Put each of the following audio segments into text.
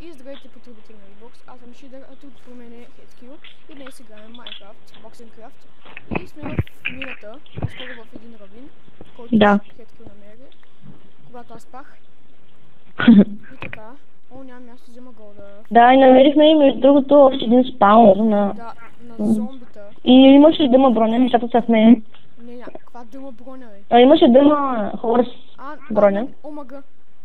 И здравейте потребители на Xbox, аз съм Шидър, а тук по мен е Headkill и днес играем Minecraft, Boxingcraft и сме в мината, по-скоро в един равин, който Headkill намери, когато аз спах. И така, няма място, взема голда. Да, и намерихме и между другото още един спаунър на... Да, на зомбита. И имаше дъма броня, нещата са в мен. Не, каква дъма броня, бе? А имаше дъма хорс броня. Омага.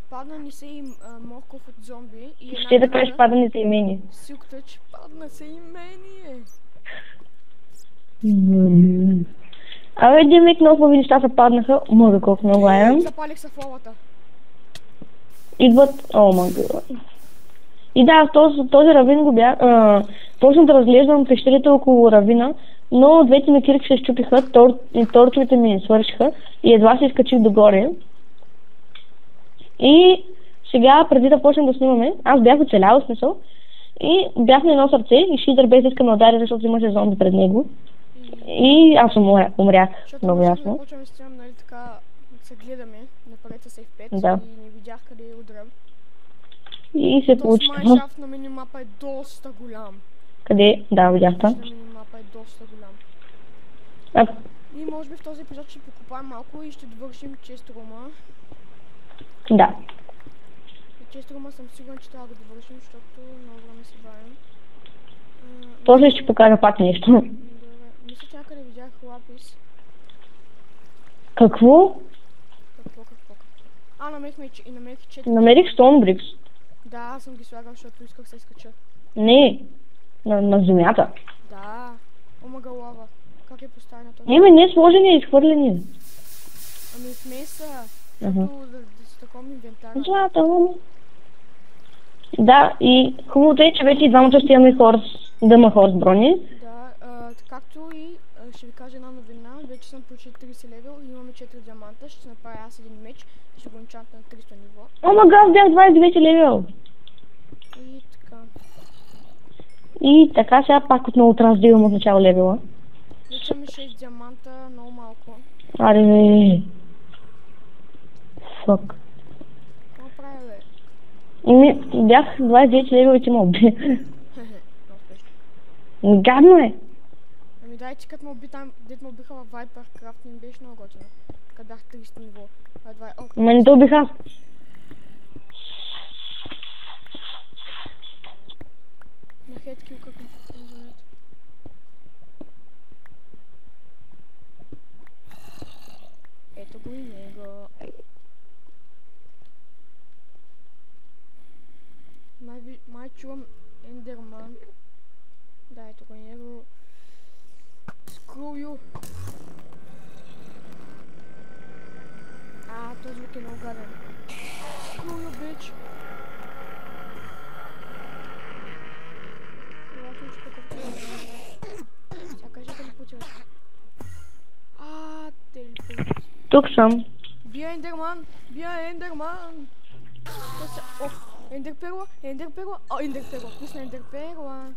Падна ни се и морков от зомби и една ще да кажеш падна ни се и мени. Силктъч, падна се и мени, Абе, един век много хубави неща се паднаха. Мога колко много е. Запалих се в лавата. Идват... О, мага. И да, този равин го бях... Почнах да разглеждам пещерите около равина, но двете ми кирки се щупиха, и тортовете ми свършиха и едва се изкачих догоре. И сега, преди да почнем да снимаме, аз бях оцелял, смисъл, и бях на едно сърце и Шидър без иска ме удари, защото имаше зомби пред него. И аз умрях, много ясно. Защото почваме с тям, нали така, се гледаме, напред с F5 да. И не видях къде е удрям. И се получи. Този майншафт на минимапа е доста голям. Къде? Да, видях това. Минимапа е доста голям. И може би в този епизод ще покупаем малко и ще довършим честрума. Да. И честрума съм сигурен, че трябва да довършим, защото много време се бавим. После ще покажа пак нещо. Добре. Мисля, че някъде видях лапис. Какво? Какво? Намерих 4. Намерих Стоунбрикс. Да, аз съм ги слагал, защото исках се изкача. Не, на земята. Да, омага лава. Как е поставена този? Не сложени, изхвърлени. Ами смеса, защото да си такова инвентара. Злата, да, и хубавото е, че вече и двамата ще имаме дъма хорс брони. Да, както и ще ви кажа една новина, вече съм получил 30 левел и имаме 4 диаманта, ще направя аз един меч и ще го енчантна на 300 ниво. Омага, аз бях 29 левел. И така. И така сега пак отново трябва да имам от начало левела. Вече ми 6 диаманта, много малко. Аре, фак. Какво правя, бе? Бях 29 левел и ти ме уби. Много спешно. Гадно е. Ами дай, че като ме уби там, дето ме убиха във Vipercraft, не ми беше много готино. Като дах 300 ниво. Ма не те убих аз. На Headkill как ми функционират. Ето го и него. Май чувам Ендерман. Да, ето го и него. Screw you. Този звук е много гаден. Screw you, bitch. Сега кажи телепортират. Телепорт. Тук съм. Бия Ендерман! Ендерперла! Пусна Ендерперла!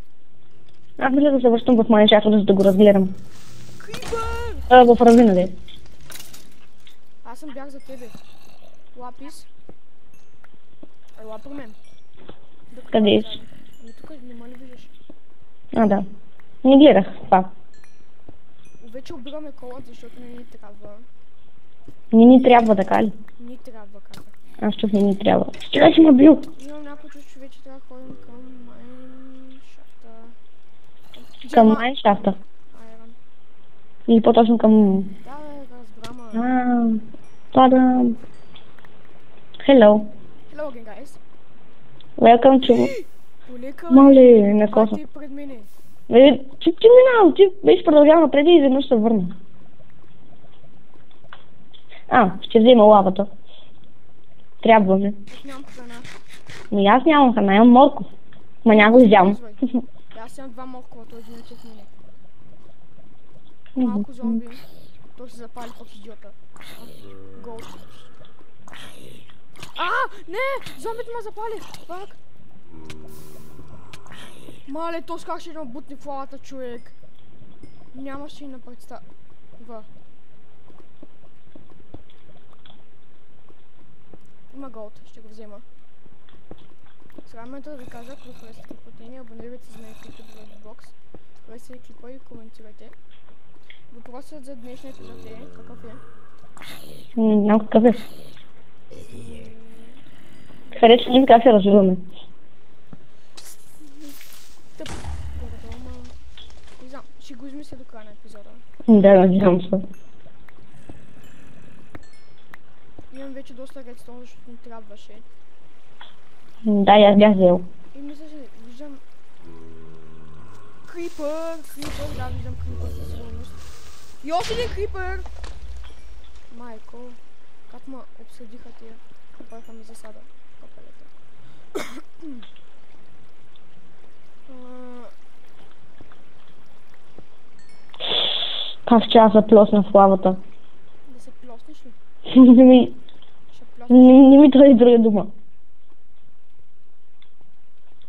Аз мисля да се връщам в майншафта, за да го разгледам. Крипър! В равина де. Аз съм бях за тебе. Лапис. Ела при мен. Къде си? Ами тук нема ли виждаш? Да. Не гледах пак. Вече обираме колата, защото не ни трябва. Не ни трябва, така ли? Ни трябва, казах. Аз чух не ни трябва. Ще си ме бил. Имам някой чувство, че вече трябва да ходим към майншафта. Към майншафта? Айрон. Или по-точно към... Да, разбрама. Падам. Hello. Hello again, guys. Welcome to... Полека, Моли, не коса. ти пред мене. Ти минал, ти беше продължал напред и изведнъж се върна. Ще взема лавата. Трябва ми. Аз нямам храна. Аз нямам храна, имам морков. Ма няма го изявам. Аз имам 2 моркова, той един от мене. Малко зомби. Той се запали пък идиота. Голд. Не! Зомбите ме запали! Пак! Мале, то как ще набутни в лавата, човек. Нямаше и на представа. Има голд, ще го взема. Сега момента да ви кажа, ако харесате платени, абонирайте се на YouTube Xbox, харесайте клипа и коментирайте. Въпросът за днешния епизод е какъв е? Не знам какъв е. Харесва ли как се развиваме? Тъп. Горе-долу, ма... Не знам, ще го измисля до края на епизода. Да, надявам се. Имам вече доста редстон, защото ми трябваше. Да, и аз бях взел. И мисля, че виждам... Крипър! Да, виждам крипър със сигурност. И още един крипър! Майко, как ме обсъдиха тия? Направиха ми засада. Капелета. Как ще аз заплосна в лавата? Да се плоснеш ли? Не ми... Ще плоснеш. Не ми дойде друга дума.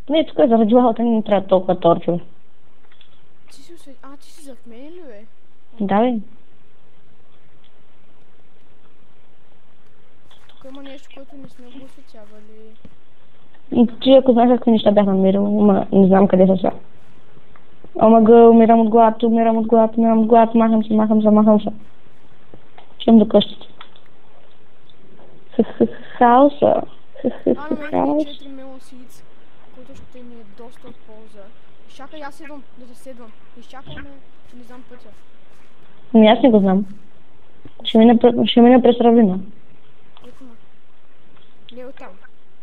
Не, тук е заради лавата, не ми трябва толкова торчове. Ти си усвети... А, ти си зад мен ли, бе? Да, бе. Тук има нещо, което не сме го осветявали. И ти ако знаеш какви неща бях намерил, ама не знам къде са сега. Омага, умирам от глад, махам се. Чем до къщата. Хаоса. Намерих 4 мелон сиц, които ще ни е доста от полза. Изчакай, аз идвам да заседвам. Изчакай ме, че не знам пътя. Ами аз не го знам. Ще мина през равнина. Ето ме. Не от там.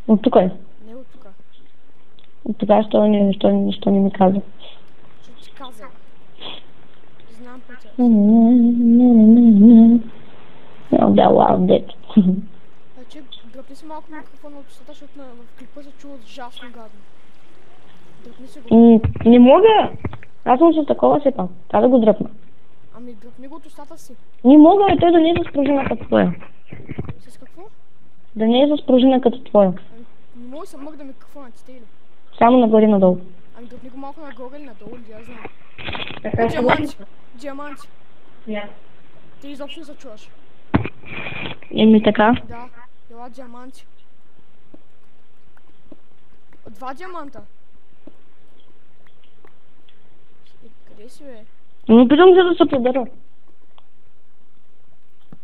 От тук е. Не от тука. От тогава, защо не ми каза. Ще ти каза. Знам пътя. Да, лав, дето. Значи, дръпни си малко микрофона от устата, защото в клипа се чува ужасно гадно. Дръпни си го. Не мога! Аз съм с такова се пак. Трябва да го дръпна. Ами дръпни го от устата си. Не мога, той да не е с пружина като твоя. С какво? Да не е с пружина като твоя. Ами, не мога да се мъгна микрофона ти, ли? Само нагоре и надолу. Ами дръпни го малко нагоре или надолу, или аз знам. Така Диаманти! Диаманти! Ти изобщо не се чуваш. Еми така. Да, ела диаманти. 2 диаманта. Къде си, бе? Но питам се да се побера.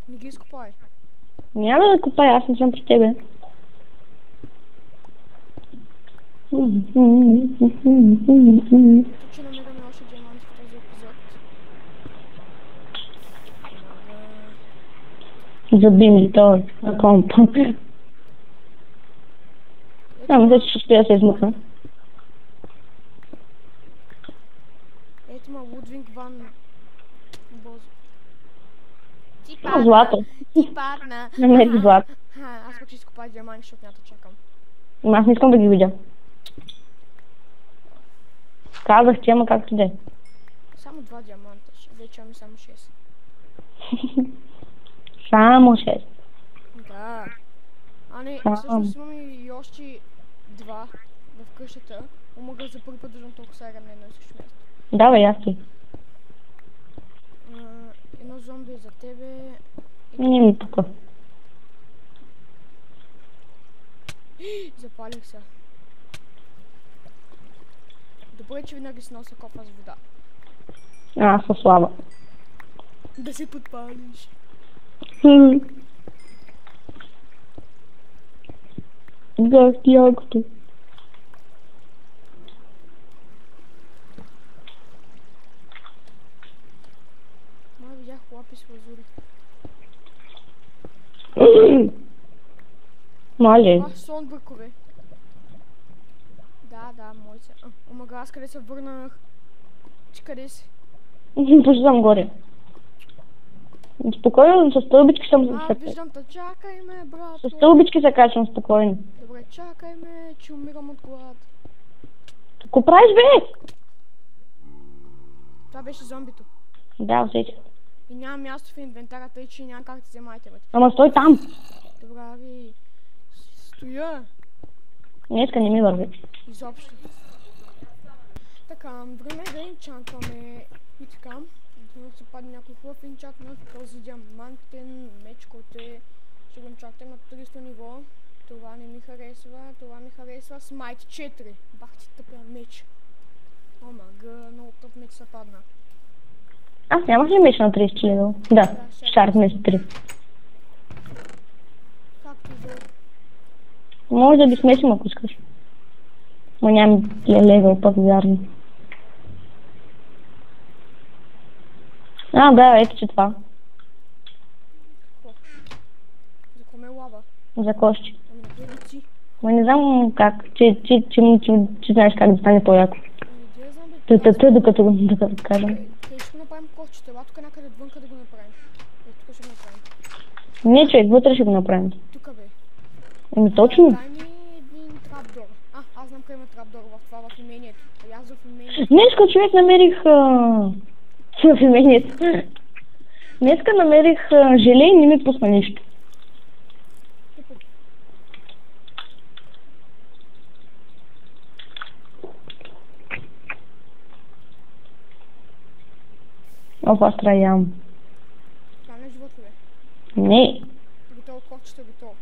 Не ги изкопай. Няма да купая, аз не съм при тебе. Ето, че намираме още диаманти в този епизод. Забим ли той на комп. Ама вече ще успея да се измъкна. Ето ма Лудвинг Ван Бозо. Ти Злато. Ти падна. Намери злато. Аз пък ще изкопая диаманти, защото няма да чакам. Аз не искам да ги видя. Казах ти, ама както де. Само 2 диаманта. Вече имаме само 6. Само 6. Да. А не, всъщност имаме и още 2 в къщата. Мога за първи път виждам толкова сега на едно и също място. Да, бе, аз ти. Едно зомби за тебе. Не ми пука. Запалих се. Добре, че винаги си нося кофа с вода. Аз съм слаба. Да се подпалиш. Гасти якото. Май видях лапис в азурите. Мале. Сон бъркове. Да, мой се. Омага, аз къде се върнах? Ти къде си? Почти съм горе. Спокойно, с стълбички съм се качвам. Виждам те, чакай ме, брат. С стълбички се качвам спокойно. Добре, чакай ме, че умирам от глад. Какво правиш, бе? Това беше зомбито. Да, усетих. И няма място в инвентара, тъй че няма как да взема айтемите. Ама стой там. Добре, ви... Стоя. Днеска не ми върви. Изобщо. Така, време е да инчантваме и така. Да се падне някой хубав инчант на този диамантен меч, който е... Ще го инчантим на 300 ниво. Това не ми харесва, това ми харесва. Смайт 4. Бах ти тъпия меч. О, мага, много тъп меч се падна. Аз нямах ли меч на 30 левел? Да, Шард вместо 3. Както и да е. Може да ги смесим, ако искаш. Но нямам левел пък, вярно. Да, ето че това. Какво? За коме лава? За кощи. Ами направи ти. Ма не знам как, че знаеш как да стане по-яко. Ами да знам бе. Тъй докато кажем. Къде ще го направим кошчета? Ела тук някъде вънка да го направим. Тук ще го направим. Не, човек, вътре ще го направим. Тук бе. Ами точно. Дай ми един трапдор. Аз знам къде има трапдор в това, в имението. Аз в имението. Днеска, човек, намерих в имението. Днеска намерих желе и не ми пусна нищо. Аз трябва ям. Това не е живот ли бе? Не. Готово, кошчета готово.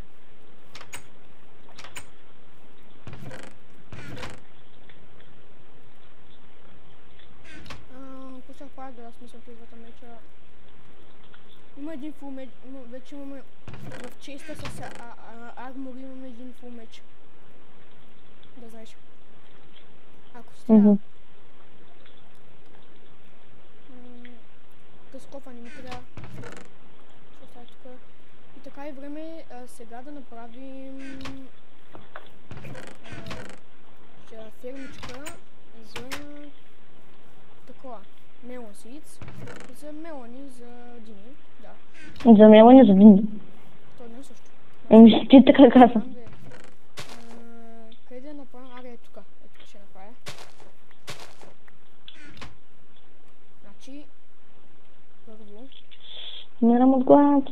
Какво ще правя да размислям през двата меча? Има един фул меч, вече имаме в честа с армор имаме един фул меч. Да знаеш. Ако си трябва. Къскофа не ми трябва. Ще оставя тук. И така е време сега да направим фермичка за такова. Мелон сидс. За мелони, за дини. Да. За мелони, за дини. То не е също. Ами ти така каза. Къде да направим? Аре, е тук. Тук ще направя. Значи, първо. Умирам от глад.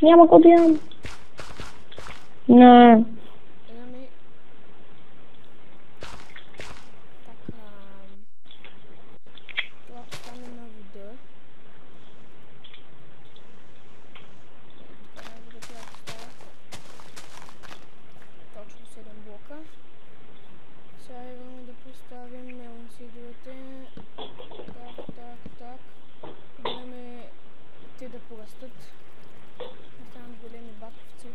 Няма какво да ям. Не. Имаме така. Това стане на вода. Така на вода трябва да става. Точно 7 блока. Сега имаме да поставим мелон сидовете. Так. Време те да порастат. Да станат големи батковци.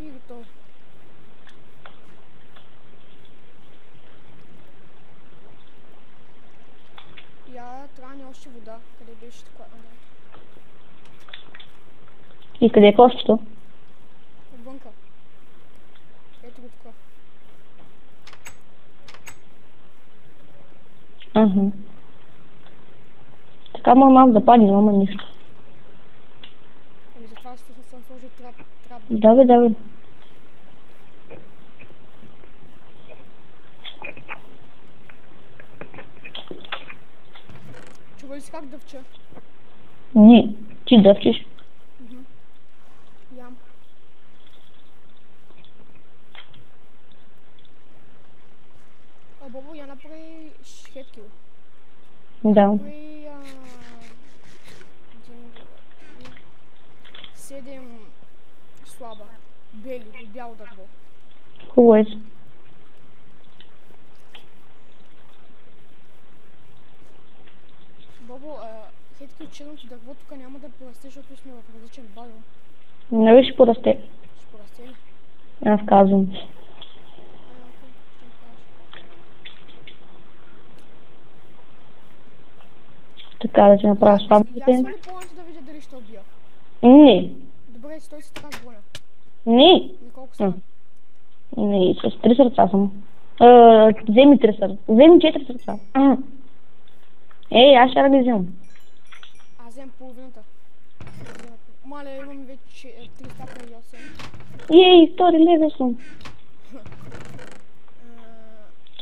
И готово. Трябва ни още вода. Къде беше така? И къде е кошчето? Отвънка. Ето го така. Така малко да падне, ама нищо. Ами затова съм сложил трап. Да бе. Чува ли си как дъвча? Не, ти дъвчиш. Ям. Бобо, я направи хедкил. Да. Направи 7 слаба. Бели, от бяло дърво. Хубаво е. Бобо, хедкил черното дърво тук няма да порасте, защото сме в различен биом. Не ще порасте. Ще порасте ли? Аз казвам. Окей, ще ми кажеш. Така да ти направя слабите. Я свали плането да видя дали ще убия. Не. Добре, стой си така с воля. Не. На колко са? Не, с 3 сърца съм. Вземи 3 сърца. Вземи 4 сърца. Ей, аз ще да ги вземам. Аз вземам половината. Мале, имам вече 308. Ей, втори левел съм.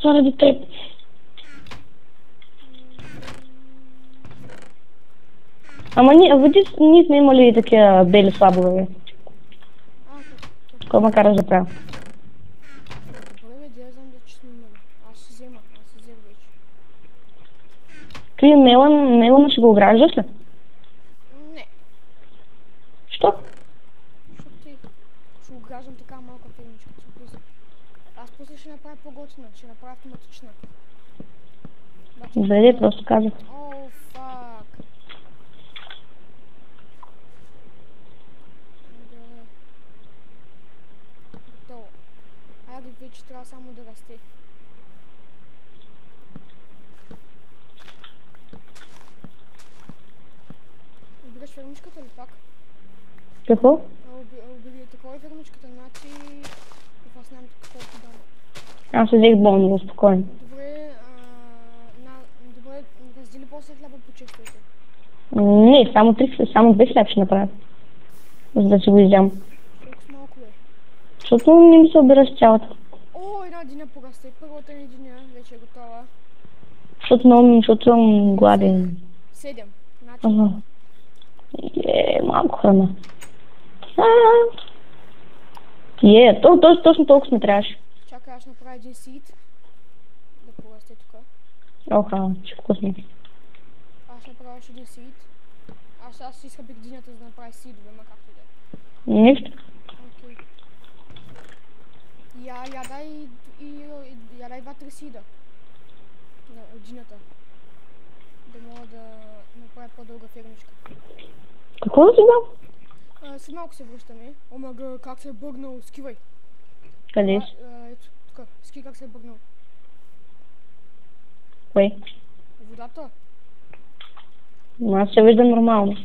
Заради теб. Ама ние сме имали такива бели слабове. Кой ме караш да правя? Добре, бе, да знам да че сме имали. Аз си взема, вече. Той мелана ще го ограждаш ли? Не. Що? ще направя по-готина, ще направя автоматична. Бъде, просто казах. О, фак. Готово. Айде вече трябва само да расте. Убираш фермичката ли пак? Какво? Убери такова фермичката, значи... Аз нямам какво ти дам. Аз взех бомба, спокойно. Добре, добре, раздели после хляба по честовете. Не, само 2 хляб ще направя. За да си го изям. Толкова с малко е. Защото не ми се обира с цялата. О, една диня порасте. Първата ни диня вече е готова. Защото съм гладен. 7. Значи... Ага. Малко храна. Точно толкова сме трябваше. Чакай, аз направя един сид. Да порасте тук. Оха, че вкусно. Аз направя още един сид. Аз изхъбих динята за да направя сидове, ма както да е. Нищо. Окей. Ядай 2-3 сида. На динята. Да мога да направя по-дълга фермичка. Какво да си дам? След малко се връщаме. Омага, как се е бъгнал, скивай. Къде си? Ето, тук, ски как се е бъгнал. Кое? Водата? Аз се виждам нормално. Не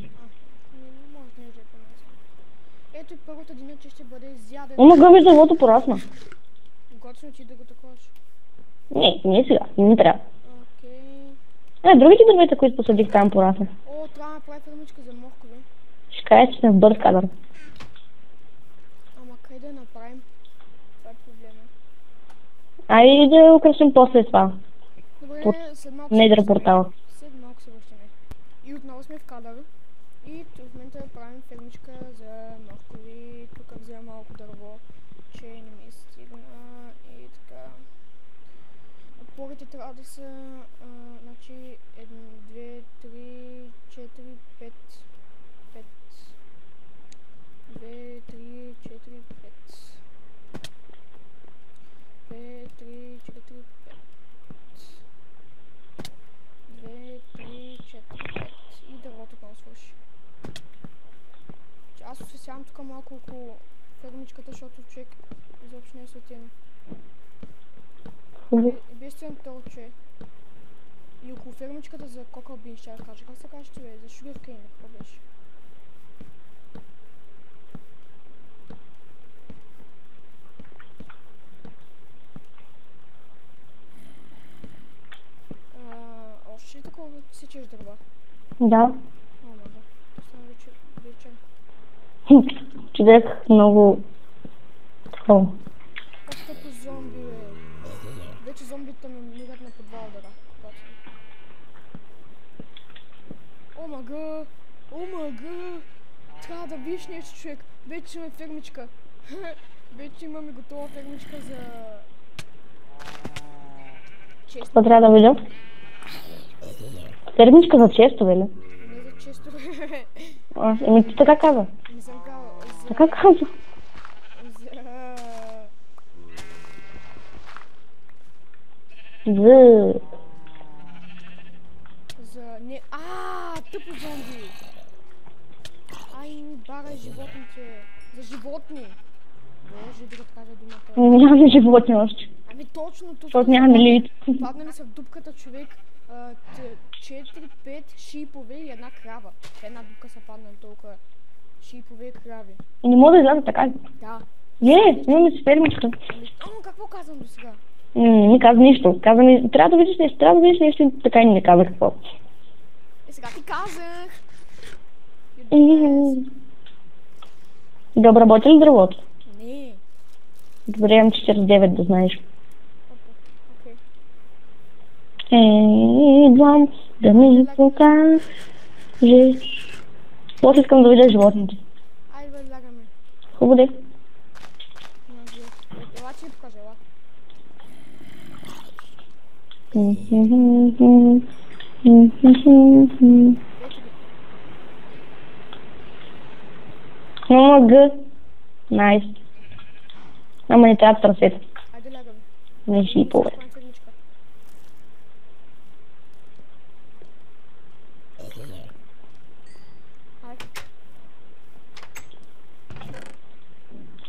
може да не е по нас. Ето и първата диня, че ще бъде изяден. Омага, виж дървото порасна. Готино ти да го таковаш. Не сега, не ми трябва. Окей. Другите дървета, които посадих там порасна. О, трябва да направя фермичка за моркови. Ще кажа, че сме в бърз кадър. Ама къде да направим? Това е проблема. Айде да украсим после това. Добре, след малко Недър портала. След малко се връщаме. И отново сме в кадър. И в момента правим фермичка за моркови. Тук взема малко дърво, че не ми стигна. И така. Опорите трябва да са, значи, 1, 2, 3, 4, 5. 2, 3, 4, 5. 2, 3, 4, 5. 2, 3, 4, 5. И дървото към свърши. Аз освесявам тук малко около фермичката, защото човек изобщо не е светен. Бестен торче. И около фермичката за Cocoa Bean ще я кажа. Как се кажеш ти, бе? За Sugar Cane, какво беше? Още ли такова сечеш дърва? Да. О, да. Стана вечер. Човек много... Такова. Как като зомби, бе. Вече зомбите ме мигат на по 2 удара. Омага! Трябва да биеш нещо, човек. Вече имаме фермичка. Вече имаме готова фермичка за... често. Какво трябва да видя? Фермичка за честове ли? Не за често. Еми ти така каза. Не съм казал. Така каза. Не... Тъпо зомби! Ай, ми бара животните. За животни! Боже, да кажа думата. Нямаме животни още. Ами точно, тук. Защото нямаме ливици. Паднали са в дупката, човек. 4-5 шипове и една крава. В една дупка са паднали толкова шипове и крави. Не мога да изляза така. Да. Имаме си фермичка. Какво казвам до сега? Не каза нищо. Каза ми, трябва да видиш нещо, и така и не каза какво. Сега ти казах. Да обработи ли дървото? Не. Добре, имам 49, да знаеш. Окей. Идвам да ми покажеш. После искам да видя животните. Айде, лягаме. Хубаво де. Ела, че ми покажа, ела. Омага. Найс. Ама не трябва да трасете. Айде, лягаме. Не си и повече.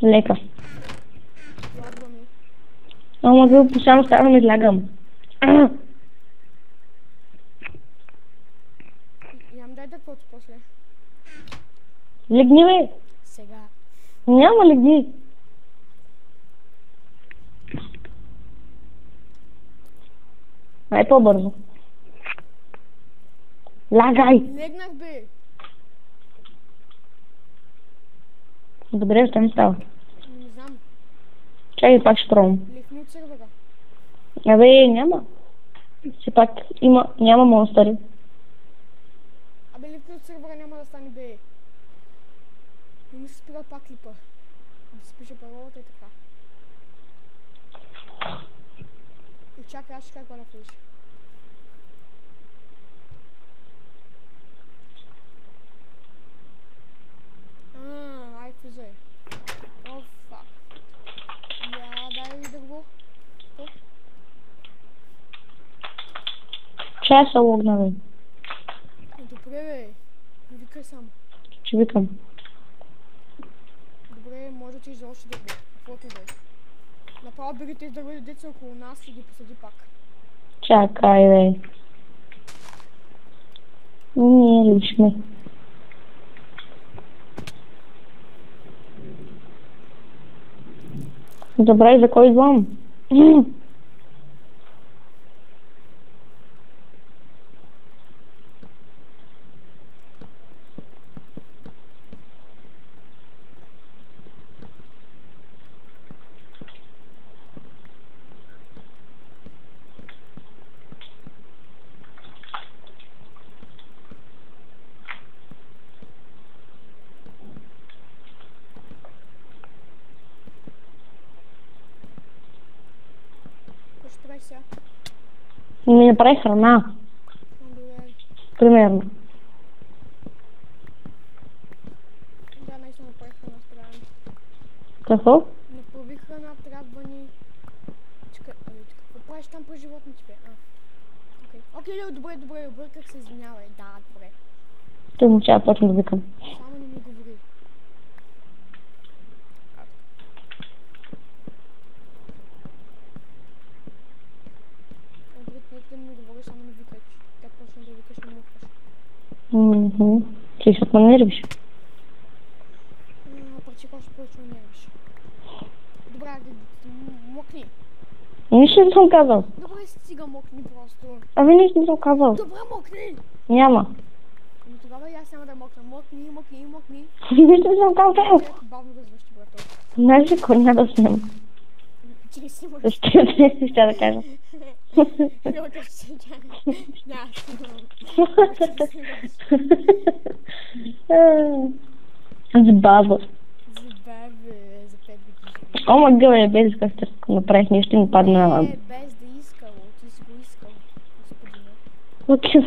Лека. Лагва ми. Ама го постоянно ставам и излягам. Ям дай да каквото после. Легни, бе! Сега. Няма, легни. Ай по-бързо. Лагай! Легнах, бе. Добре, що ми става? Не знам. Чакай, пак ще пробвам. Лихни от сервера. Абе, няма. Все пак няма монстъри. Абе, лихни от сервера няма да стане, бе. Не ми се спира пак клипа. Да си пише паролата и така. И чакай, аз ще кажа да влезеш. Ай, влезай. О, фак. Я, дай ли дърво? Стоп. Чая се логна, бе. Добре, бе. Не викай само. Ще викам. Добре, може да ти за още дърво. Каквото да е. Направо бери тези дървени деца около нас и ги посади пак. Чакай, бе. Не лишме. Добре, за кой идвам? Какво ще правиш сега? Ми направи храна, Добре. примерно. Да, наистина направих храна, трябва. Какво? Направих храна, трябва ни... Чакай, какво правиш там при животните, бе? Окей. Окей, добре, обърках се, извинявай. Да, добре. Той му чая почна да викам. Само не ми говори. Нека да не ми говориш, само не викай. Как почна да викаш, не мукваш. Ти ще ме нервиш. Парче, още повече ме нервиш. Добре, мокни. Нищо не съм казал. Добре, стига мокни просто. Абе, нищо не съм казал. Добре, мокни! Няма. Ами тогава и аз няма да мокна. Мокни. Нищо не съм казал. Бавно развъщи, брато. Знаеш ли, коня да снимам? Ти ли си мъж? Ще да кажа. Йока ще се чакай. Няма Забава. Забаве, за 5 години. Ома гъбе, без да направих нещо и ми падна на... Без да искало, ти си го искал, господине. Окей.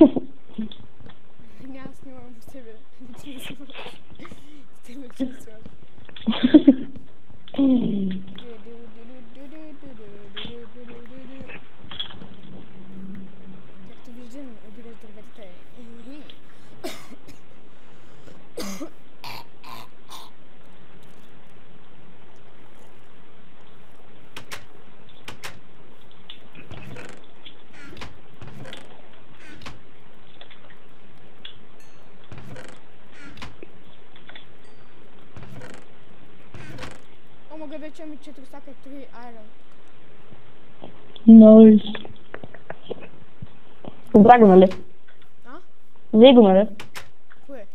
Няма снимам с тебе. Ти не си мъж. С тебе чувствам. Както виждам, обираш дърветата. Мога вече ми 4 стака 3 айрон. Найс. Добра го, нали? А? Взе го, нали? Кое?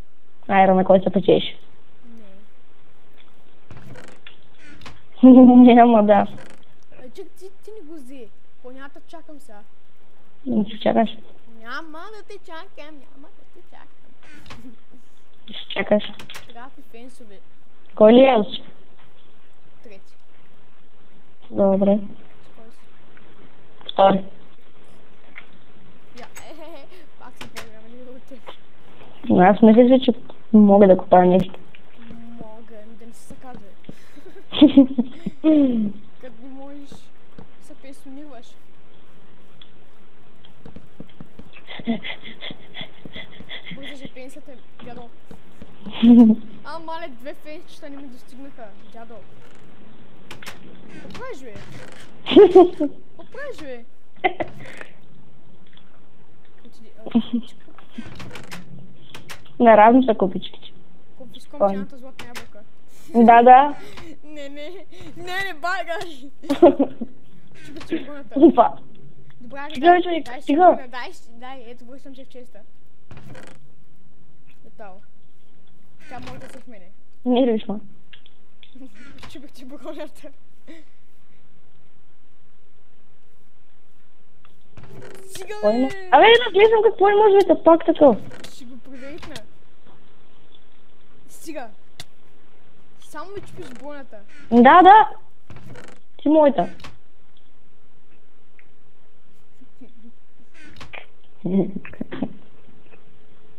Айра, на кой се печеш? Не. Няма, да. Чак, ти не го взе. Конята чакам сега. Не се чакаш. Няма да те чакам. Ще чакаш. Трябва ти фенсове. Кой ли аз? Трети. Добре. Кой си? Втори. Я, пак се по-голяма ли от теб? Аз мисля, че мога да купая нещо. Мога, да не се заказва. Като не можеш, са 5 пенсионираш. Бързаше пенсията, дядо. Мале, 2 фенчета не ми достигнаха, дядо. Какво правиш, бе? Какво правиш, бе? Наравно са купичките. Конфискувам тяната златна ябълка. Да. Не, багай! Чупи гоната. Опа. Добре, Стига, човек, стига. Дай, ето връщам че в честа. Готово. Тя може да се в мене. Не решма. Чупих ти броната. Стига, бе! Абе, да гледам какво не може да пак такъв. Ще го проверихна. Стига. Само ми чупиш броната. Да. Ти моята.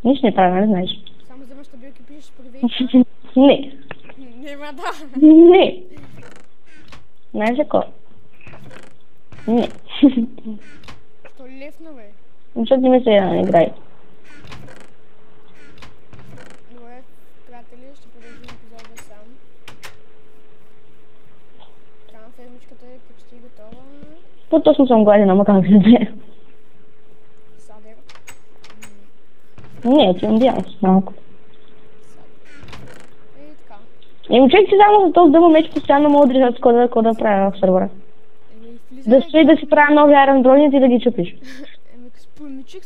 Нищо не правя, не знаеш. Само вземаш табелки, пишеш проверихна. Не. Нема да. Не. Знаеш какво? Не. Що левна, бе? Защото не ми се да не играй. Добре, приятели, ще продължим епизода сам. Там фермичката е почти готова. По-точно съм гладена, ама как да знае. Садер. Не, ти умбявам с малко. И така. Човек си само за този дъма меч постоянно мога да решат какво да правя в сървъра. Да стои да си правя нови айронброните и да ги чупиш. Спомням, че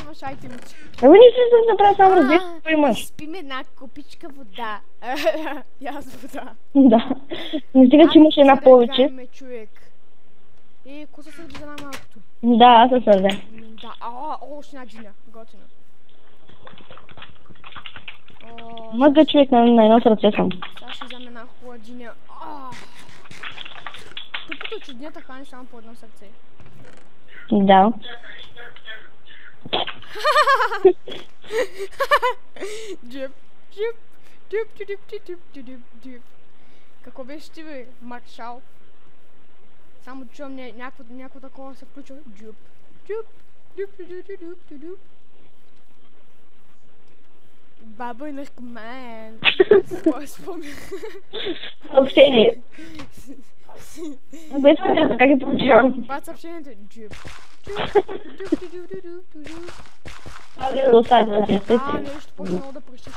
имаш айтемици. Не си да направя само разбира, какво имаш. Спим една купичка вода. И аз вода. Да. Не стига, че имаш една повече. Човек. Ко се сърди за най-малкото? Да, аз се сърдя. Да, още една джина. Готина. Мъга човек на едно сърце съм. Сега ще взема една хубава джиня. Тъпото, че днята храни само по едно сърце. Да. Джип. Какво беше ти, бе, Маршал? Само чувам някакво такова се включва. Джип. Баба и наркоман. Спомня. Съобщение. Без това как е получавам. Това съобщението е джип. Да остане, нещо по-много да прещиш.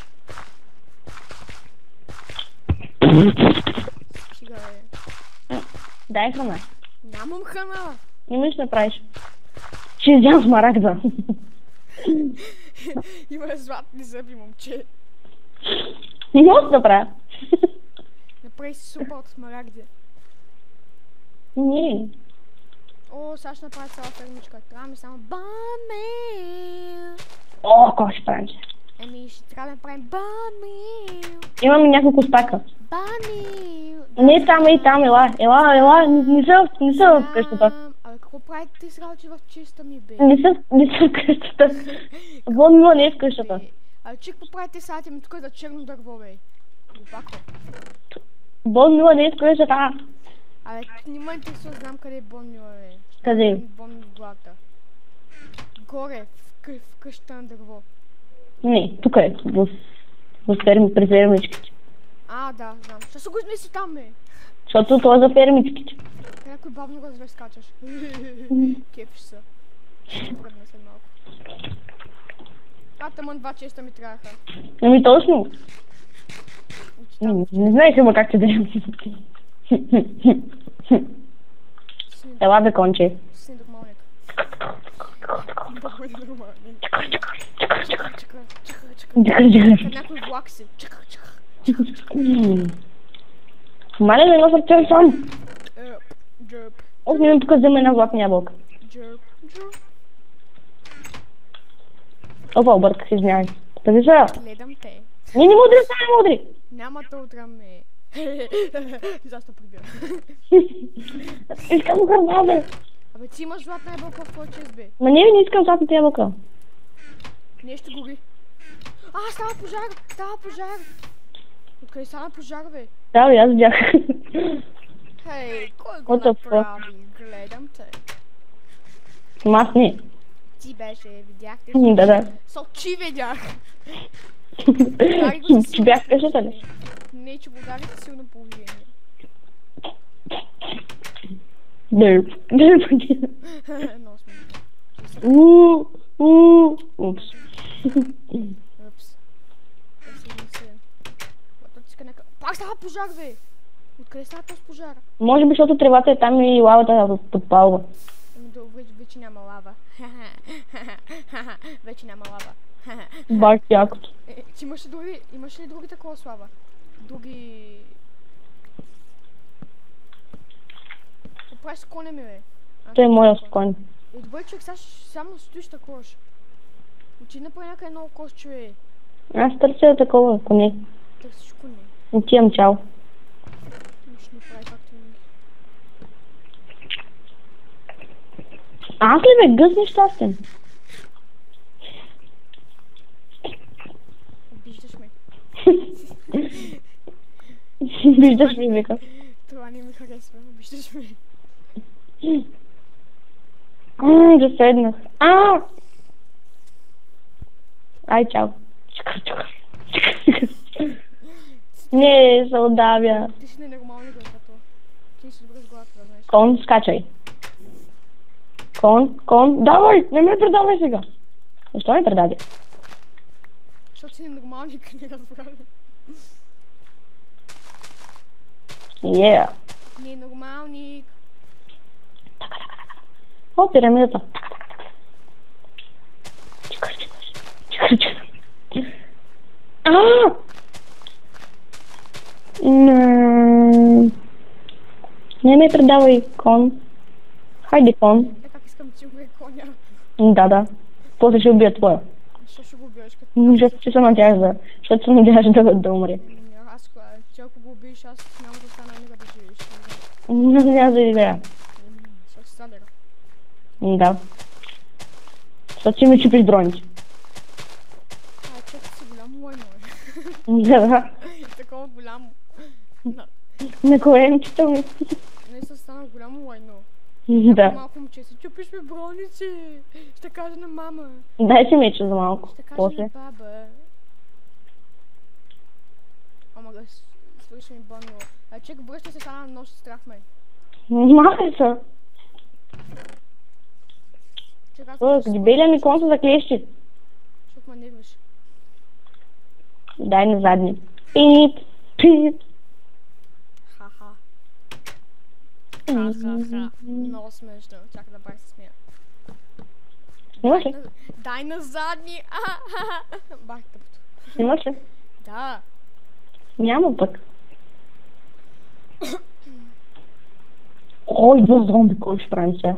Сега е. Дай храна. Нямам храна. Не можеш да направиш. Ще изям смарагда. Има златни зъби, момче. Не мога да правя. Направи си супа от смарагди. Не. Сега ще направя цяла фермичка. Трябва ми само банмейл. Какво ще правим? Ще трябва да направим банмейл. Имаме няколко стака. Банмейл. Не, там и там, ела, не са в къщата. Абе, какво правите ти сега, че в чиста ми, бе? Не са в къщата. Вон мила не е в къщата. Абе, че какво правите сега, ми тук е за черно дърво, бе? Глупако. Вон мила не е в къщата. Абе, не ме интересува, знам къде е Бон Мила, бе. Къде? Бон в главата. Горе, в къщата на дърво. Не, тук е, при фермичките. Да, знам. Ще се го измисли там, бе. Защото това е за фермичките. Някой бавно го разве скачаш. Кефиш се. Ще пръдна след малко. Тъмън 2 честа ми трябваха. Ами точно. Не знаех ама как те да е. Ела бе, конче. Син нормалник. Бахуй нормалник. Чака. Някой влак си. Чака. Мале да носа цел сам. Джърп. Аз не тук взема една златна ябълка. Джърп. Опа, обърках, извинявай. Тази са. Гледам те. Не мудри, не мудри. Няма да удраме. Защо прибира? Искам храна, бе. Абе, ти имаш златна ябълка в твой чест, бе. Ма не искам златната ябълка. Нещо гори. Става пожар. Откъде стана пожар, бе? Да, бе, аз видях. Хей, кой го направи, гледай? гледам те. Аз не. Ти беше, видяхте? Да. Сочи видях. Че бях къщата ли? Не, че го ударихте силно положение. Дърп. Много смешно. Упс. Упс. Пак става пожар, бе! Откъде става този пожар? Може би, защото тревата е там и лавата подпалва. Добре, вече няма лава. Вече няма лава. Баш якото. Имаш ли други такова слава? Други... Прави с коня ми, бе. Той е моя кон. Добре, човек, сега само стоиш такова. Отиди направи някъде много кош, човек. Аз търся такова коне. Търсиш коне. Отивам, чао. Ще направи както ми. Аз ли бе, гъс нещастен? Обиждаш ме. Виждаш ми, вика. Това не ми харесва, обиждаш ме. Заседнах. Ай, чао. Чукър. Не, се отдавя. Ти си ненормални главата. Ти си добре с главата, да знаеш. Кон, скачай. Кон, давай! Не ме предавай сега. Защо ме предаде? Защото си ненормалник, не разбрали. Yeah. Ненормалник. О, пирамидата. Чукър. Не ме предавай, кон. Хайде, кон. Как искам да ти убия коня. Да. После ще убия твоя. Защо ще го убиеш като... Защото се надяваш да умре. Аз, че ако го убиеш, аз няма да стана никога да живееш. Няма да идея. Защото си садера. Да. Защото си ми чупиш дроните. Чето си голямо войно, Да. Такова голямо. На коленчето ми. Не се стана голямо войно. Да. Малко момче си чупиш ми броници. Ще кажа на мама. Дай си меча за малко. Ще кажа После. на баба. Ама да свърши ми бънно. Чек, бръща се стана на нощ, страх ме. Махай се. Чек, Дебелия ми кон се заклещи. Защото ме нервиш. Дай на задни. Пип. Ха-ха. Много смешно. Чакай да бай се смея. Снимаш ли? Дай на задни. Бах тъпто. Снимаш ли? Да. Няма пък. Ой, два зомби, кой ще правим сега?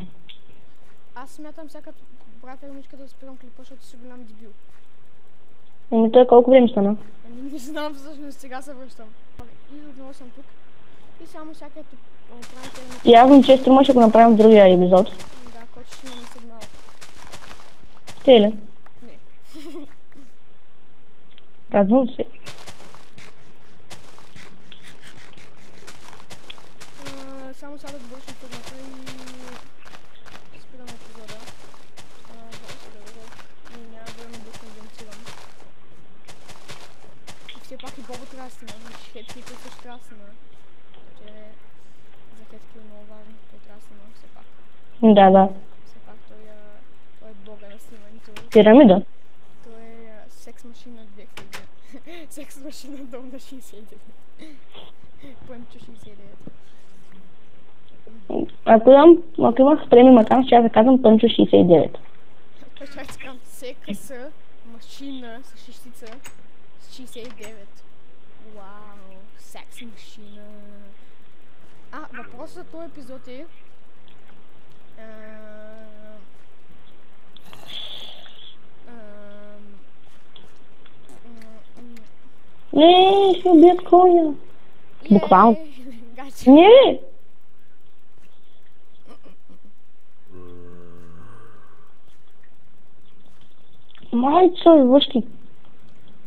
Аз смятам сега като брат Ремичка да спирам клипа, защото си голям дебил. Той колко време стана? Не знам всъщност, сега се връщам. И отново съм тук. И само сега като правите... Явно често може да го направим в другия епизод. Да, който ще имаме сигнал. Те ли? Не. Радвам се. Само сега да довършим фигурата и спирам епизода. И няма да имаме да конденсирам. И все пак и Бобо трябва да снима, значи хедките също трябва да снима. Че за хедки е много важно, той трябва да снима все пак. Да. Все пак той е бога на снимането. Пирамида. Той е секс машина 2000. Секс машина дом на 69. Пънчо 69. Ако имах премиум аккаунт, ще да казвам Пънчо 69. Той ще казвам секс машина с шестица с 69. Вау, секс машина. Въпросът за този епизод е... Не, ще убият коня. Буквално. Не! Майца, въшки.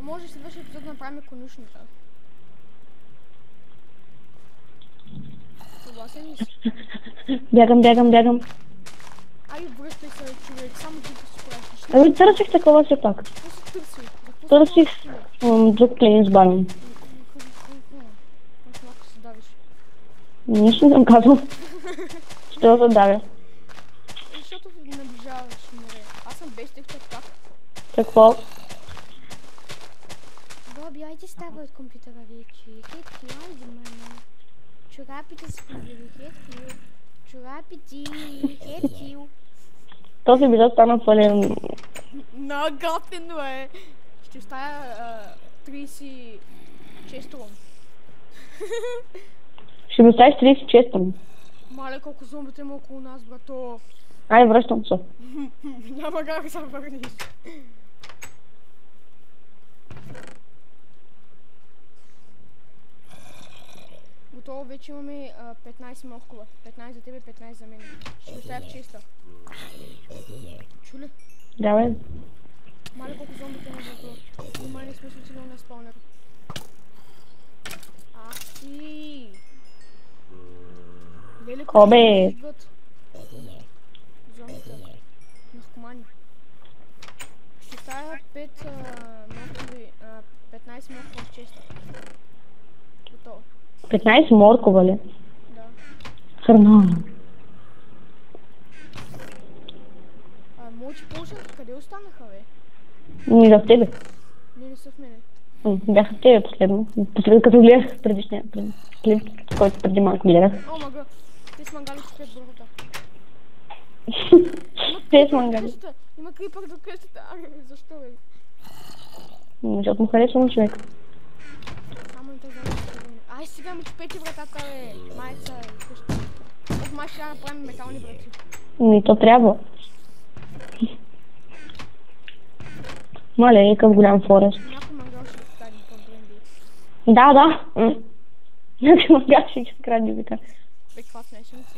Може следващия епизод да направим конюшника. Съгласен ли си? Бягам. Ай, връщай се, човек, само ти се справиш. Ами търсих такова все пак. Какво си търсил? Търсих друг плейн с балон. Аз малко се давиш. Нищо не съм казал. Ще да давя. Защото наближаваш море. Аз съм без така. Какво? Боби, айде става от компютъра вече. Хетки, айде, мама. Чорапите си побили, Хетки. Чорапите, Хетки. Този епизод стана пълен. Наготено е. Ще стая 36 рум. Ще ми оставиш 36. Мале, колко зомбите има около нас, брато. Ай, връщам се. Няма как да се върниш. Готово, вече имаме 15 моркова. 15 за тебе, 15 за мен. Ще оставя в честа. Чули? Давай. Мале, колко зомбите има, брато. Внимание, сме се отидали на спаунер. Ах ти! Кобе! Зомбите. Наркомани. Ще стая 5 моркови, 15 моркова в честа. Готово. 15 моркова ли? Да. Храна. Моите полушенки къде останаха, бе? Не за в тебе. Не са в мене. Бяха в тебе последно. Последно като гледах предишния клип, който преди малко гледах. О, мага. Те с мангали чупят бървата. Те с мангали. Има крипър до къщата. Ами, защо, бе? Защото му харесвам човек. Само не те знам. Ай, сега ми чупете вратата, бе. Майца, къща. От май ще направим метални врати. То трябва. Мале, някакъв голям форест. Някой мангал ще изкади към бренди. Да. Някой мангал ще ги скради, вика. Бе, каква смешница?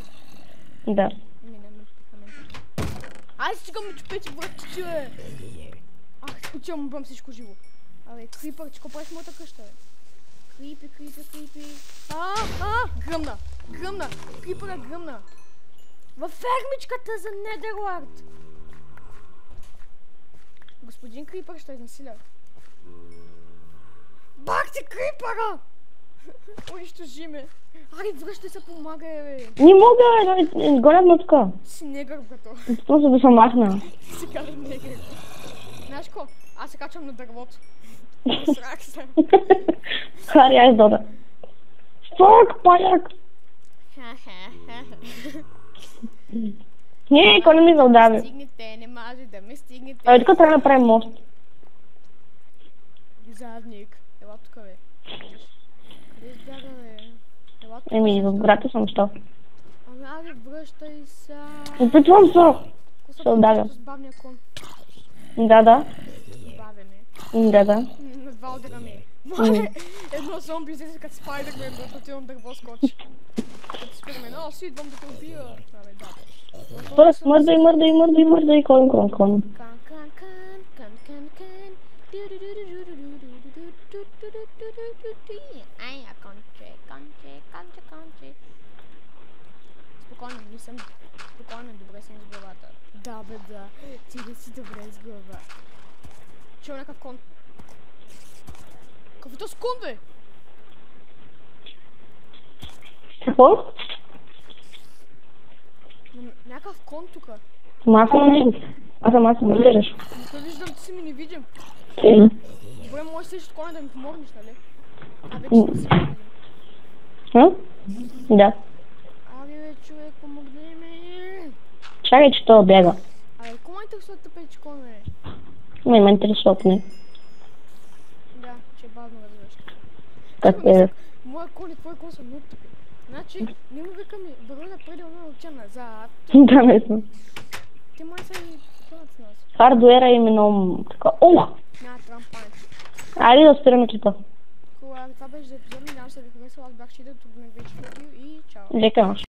Да. Не мен. Ай, сега ми чупете вратите, бе. Ах, отивам, убивам всичко живо. Абе, крипър, че правиш моята къща, бе? Крипи. Гръмна. Крипъра гръмна. Във фермичката за Недерлард. Господин Крипър ще изнасиля. Бах ти Крипъра! Унищожи ме. Ари, връщай се, помагай, бе. Не мога, голя мътка. Си негър, брато. Просто да се махна. Си казвам негър. Знаеш ко? Аз се качвам на дървото. Срах се. Хари, айс дода. Фак, паяк! Не, кой не ми залдави. Стигнете, не може да ме стигнете. Ай, тук трябва да направим мост. Задник. Ела тука, бе. Къде избяга, бе? Ела тука. Еми, в града съм що. Ами, аре, връщай се. Опитвам се. Се отдавя. С бавния кон. Да. Бавене. Да. На два удара ми. Мале, едно зомби излезе като Спайдърмен, брат, отивам дърво скочи. Като Спирмен, си идвам да те убия. Абе, да. Тоест, мърдай, кон. Кан. Ай, конче. Спокойно, не съм. Спокойно, добре съм с главата. Да, бе, да. Ти ли си добре с глава? Чува някакъв кон. Какъв с кон, бе? Какво? Някакъв кон тука. Аз съм виждаш. Не виждам, ти си ми не видим. Добре, можеш да си коня да ми помогнеш, нали? Абе, че не си видим. Да. Абе, бе, човек, помогни ми. Чакай, че това бяга. Абе, кой ме интересуват да печи кон, бе? Ме интересуват не. Да, че бавно развежка. Как е? Моя кон и твой кон са много тъпи. Значи, не му викаме, върви напред, но уча назад. Да, не съм. Те май са и пълнат с нас. Хардуера е много така. Ох! Няма трампанец. Айде да спираме клипа. Това беше за епизод, надявам се да ви харесва, аз бях Шидър, тук на вече и чао. Лека нощ.